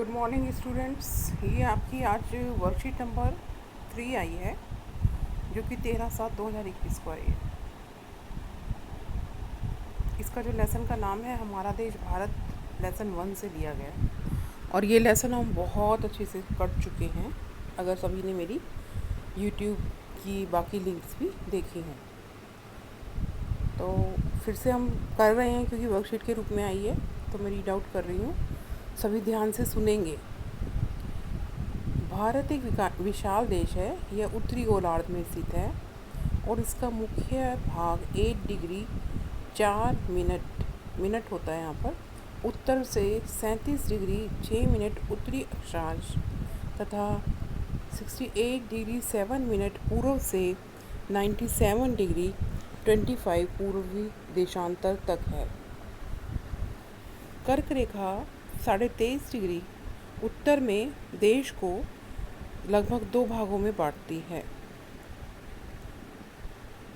Good morning students. ये आपकी आज वर्कशीट नंबर 3 आई है, जो कि 13/7/2021 को आई है। इसका जो लेसन का नाम है हमारा देश भारत, लेसन 1 से लिया गया है। और ये लेसन हम बहुत अच्छे से कर चुके हैं, अगर सभी ने मेरी यूट्यूब की बाकी लिंक्स भी देखी हैं। तो फिर से हम कर रहे हैं क्योंकि वर्कशीट के रूप में आई है, तो मैं रीड आउट कर रही हूँ, सभी ध्यान से सुनेंगे। भारत एक विशाल देश है। यह उत्तरी गोलार्ध में स्थित है और इसका मुख्य भाग 8 डिग्री 4 मिनट होता है यहाँ पर उत्तर से, 37 डिग्री 6 मिनट उत्तरी अक्षांश तथा 68 डिग्री 7 मिनट पूर्व से 97 डिग्री 25 पूर्वी देशांतर तक है। कर्क रेखा 23.5 डिग्री उत्तर में देश को लगभग 2 भागों में बांटती है।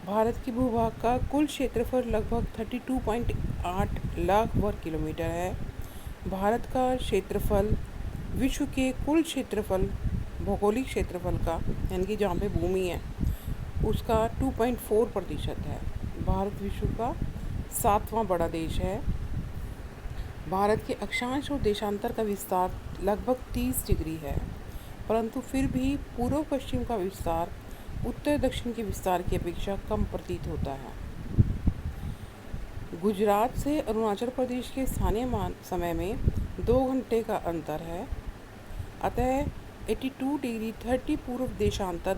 भारत की भूभाग का कुल क्षेत्रफल लगभग 32.8 लाख वर्ग किलोमीटर है। भारत का क्षेत्रफल विश्व के कुल क्षेत्रफल, भौगोलिक क्षेत्रफल का, यानी कि जहाँ पे भूमि है उसका 2.4% है। भारत विश्व का 7वां बड़ा देश है। भारत के अक्षांश और देशांतर का विस्तार लगभग 30 डिग्री है, परंतु फिर भी पूर्व पश्चिम का विस्तार उत्तर दक्षिण के विस्तार की अपेक्षा कम प्रतीत होता है। गुजरात से अरुणाचल प्रदेश के स्थानीय समय में 2 घंटे का अंतर है। अतः 82 डिग्री 30 पूर्व देशांतर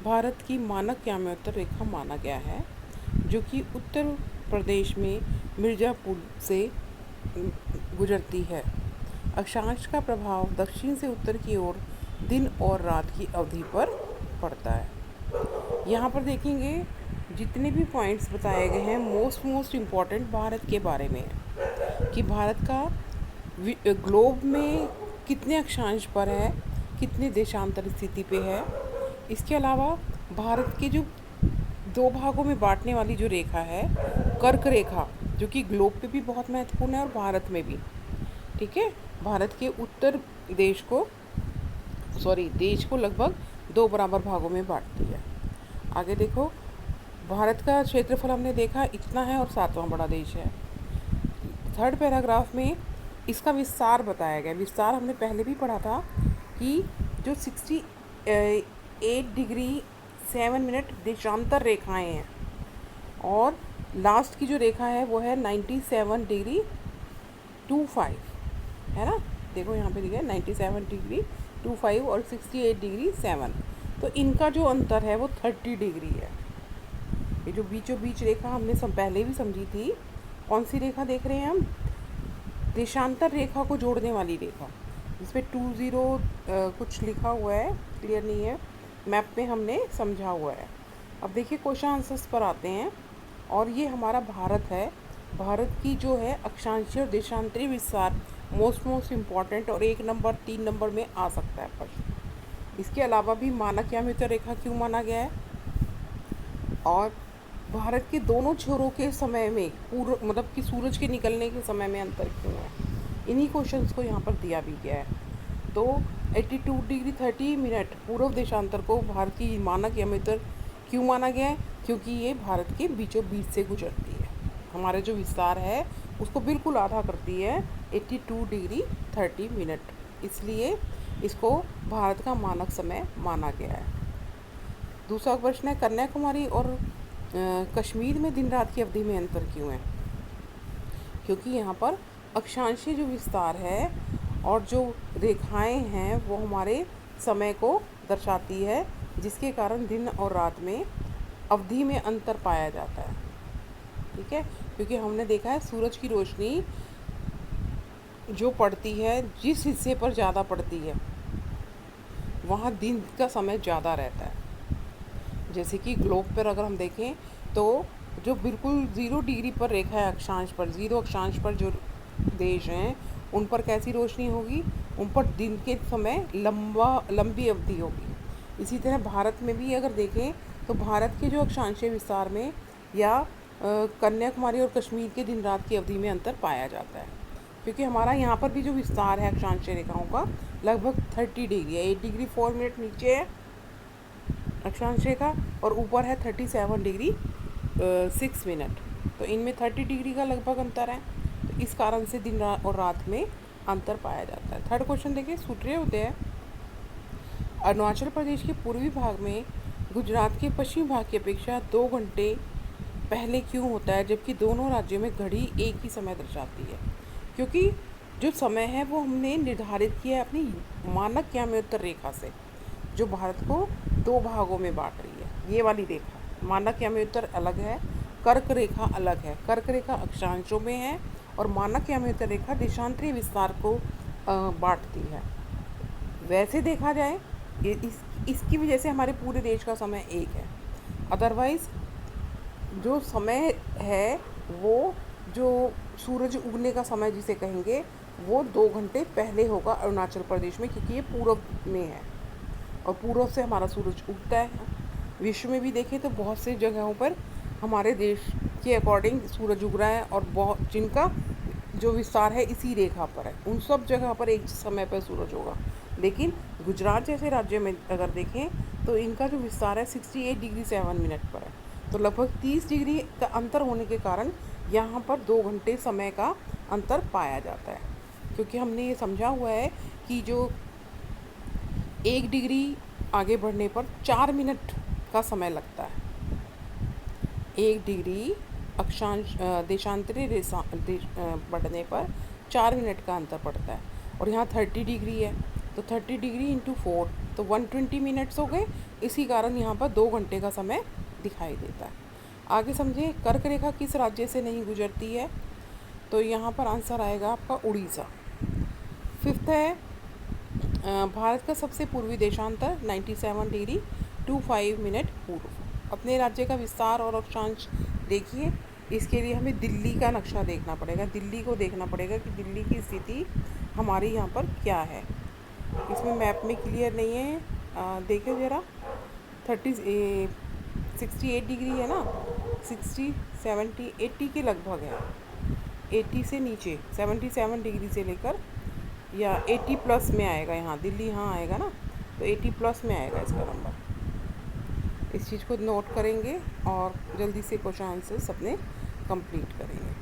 भारत की मानक याम्योत्तर रेखा माना गया है, जो कि उत्तर प्रदेश में मिर्ज़ापुर से गुजरती है। अक्षांश का प्रभाव दक्षिण से उत्तर की ओर दिन और रात की अवधि पर पड़ता है। यहाँ पर देखेंगे जितने भी पॉइंट्स बताए गए हैं मोस्ट इम्पॉर्टेंट भारत के बारे में है कि भारत का ग्लोब में कितने अक्षांश पर है, कितने देशांतर स्थिति पे है। इसके अलावा भारत के जो 2 भागों में बांटने वाली जो रेखा है कर्क रेखा, जो कि ग्लोब पे भी बहुत महत्वपूर्ण है और भारत में भी, ठीक है। भारत के उत्तर देश को लगभग 2 बराबर भागों में बांटती है। आगे देखो, भारत का क्षेत्रफल हमने देखा इतना है और 7वां बड़ा देश है। 3rd पैराग्राफ में इसका विस्तार बताया गया। विस्तार हमने पहले भी पढ़ा था कि जो 68 डिग्री 7 मिनट देशांतर रेखाएं हैं और लास्ट की जो रेखा है वो है 97 डिग्री 25, है ना। देखो यहाँ पे दिखा है 97 डिग्री 25 और 68 डिग्री 7, तो इनका जो अंतर है वो 30 डिग्री है। ये जो बीचों बीच रेखा हमने पहले भी समझी थी, कौन सी रेखा देख रहे हैं हम? देशांतर रेखा को जोड़ने वाली रेखा, जिसपे 20 कुछ लिखा हुआ है, क्लियर नहीं है, मैप में हमने समझा हुआ है। अब देखिए क्वेश्चन आंसर्स पर आते हैं, और ये हमारा भारत है। भारत की जो है अक्षांशीय और देशांतरीय विस्तार मोस्ट इम्पॉर्टेंट और 1 नंबर 3 नंबर में आ सकता है प्रश्न। इसके अलावा भी मानक याम्योत्तर रेखा क्यों माना गया है, और भारत के दोनों छोरों के समय में मतलब कि सूरज के निकलने के समय में अंतर क्यों है, इन्हीं क्वेश्चंस को यहाँ पर दिया भी गया है। तो 82 डिग्री 30 मिनट पूर्व देशांतर को भारत की मानक याम्योत्तर क्यों माना गया है? क्योंकि ये भारत के बीचों बीच से गुजरती है। हमारा जो विस्तार है उसको बिल्कुल आधा करती है 82 डिग्री 30 मिनट, इसलिए इसको भारत का मानक समय माना गया है। दूसरा प्रश्न है, कन्याकुमारी और कश्मीर में दिन रात की अवधि में अंतर क्यों है? क्योंकि यहाँ पर अक्षांशीय जो विस्तार है और जो रेखाएं हैं वो हमारे समय को दर्शाती है, जिसके कारण दिन और रात में अवधि में अंतर पाया जाता है, ठीक है। क्योंकि हमने देखा है सूरज की रोशनी जो पड़ती है, जिस हिस्से पर ज़्यादा पड़ती है वहाँ दिन का समय ज़्यादा रहता है। जैसे कि ग्लोब पर अगर हम देखें तो जो बिल्कुल 0 डिग्री पर रेखा है अक्षांश पर, 0 अक्षांश पर जो देश हैं उन पर कैसी रोशनी होगी? उन पर दिन के समय लंबी अवधि होगी। इसी तरह भारत में भी अगर देखें तो भारत के जो अक्षांशीय विस्तार में या कन्याकुमारी और कश्मीर के दिन रात की अवधि में अंतर पाया जाता है। क्योंकि हमारा यहाँ पर भी जो विस्तार है अक्षांश रेखाओं का लगभग 30 डिग्री है। 8 डिग्री 4 मिनट नीचे है अक्षांश रेखा और ऊपर है 37 डिग्री 6 मिनट। तो इनमें 30 डिग्री का लगभग अंतर है। तो इस कारण से दिन और रात में अंतर पाया जाता है। थर्ड क्वेश्चन देखिए, सूर्योदय अरुणाचल प्रदेश के पूर्वी भाग में गुजरात के पश्चिमी भाग की अपेक्षा 2 घंटे पहले क्यों होता है, जबकि दोनों राज्यों में घड़ी एक ही समय दर्शाती है? क्योंकि जो समय है वो हमने निर्धारित किया है अपनी मानक याम्योत्तर रेखा से, जो भारत को 2 भागों में बांट रही है। ये वाली रेखा मानक याम्योत्तर अलग है, कर्क रेखा अलग है। कर्क रेखा अक्षांशों में है और मानक याम्योत्तर रेखा देशांतरीय विस्तार को बांटती है। वैसे देखा जाए इसकी वजह से हमारे पूरे देश का समय एक है। अदरवाइज़ जो समय है वो जो सूरज उगने का समय जिसे कहेंगे वो 2 घंटे पहले होगा अरुणाचल प्रदेश में, क्योंकि ये पूर्व में है और पूर्व से हमारा सूरज उगता है। विश्व में भी देखें तो बहुत सी जगहों पर हमारे देश के अकॉर्डिंग सूरज उग रहा है और बहुत जिनका जो विस्तार है इसी रेखा पर है, उन सब जगह पर एक समय पर सूरज होगा। लेकिन गुजरात जैसे राज्य में अगर देखें तो इनका जो विस्तार है 68 डिग्री 7 मिनट पर है। तो लगभग 30 डिग्री का अंतर होने के कारण यहाँ पर 2 घंटे समय का अंतर पाया जाता है। क्योंकि हमने ये समझा हुआ है कि जो 1 डिग्री आगे बढ़ने पर 4 मिनट का समय लगता है। 1 डिग्री अक्षांश देशांतरी बढ़ने पर 4 मिनट का अंतर पड़ता है और यहाँ 30 डिग्री है तो 30 डिग्री इंटू 4 तो 120 मिनट्स हो गए। इसी कारण यहाँ पर 2 घंटे का समय दिखाई देता है। आगे समझिए, कर्क रेखा किस राज्य से नहीं गुजरती है? तो यहाँ पर आंसर आएगा आपका उड़ीसा। फिफ्थ है भारत का सबसे पूर्वी देशांतर 97 डिग्री 25 मिनट पूर्व। अपने राज्य का विस्तार और अक्षांश देखिए, इसके लिए हमें दिल्ली का नक्शा देखना पड़ेगा। दिल्ली को देखना पड़ेगा कि दिल्ली की स्थिति हमारी यहाँ पर क्या है। इसमें मैप में क्लियर नहीं है, देखिए ज़रा 68 डिग्री है ना, 60 70 80 के लगभग है। 80 से नीचे 77 डिग्री से लेकर या 80 प्लस में आएगा। यहाँ दिल्ली यहाँ आएगा ना, तो 80 प्लस में आएगा इसका नंबर। इस चीज़ को नोट करेंगे और जल्दी से क्वेश्चन आंसर्स अपने कंप्लीट करेंगे।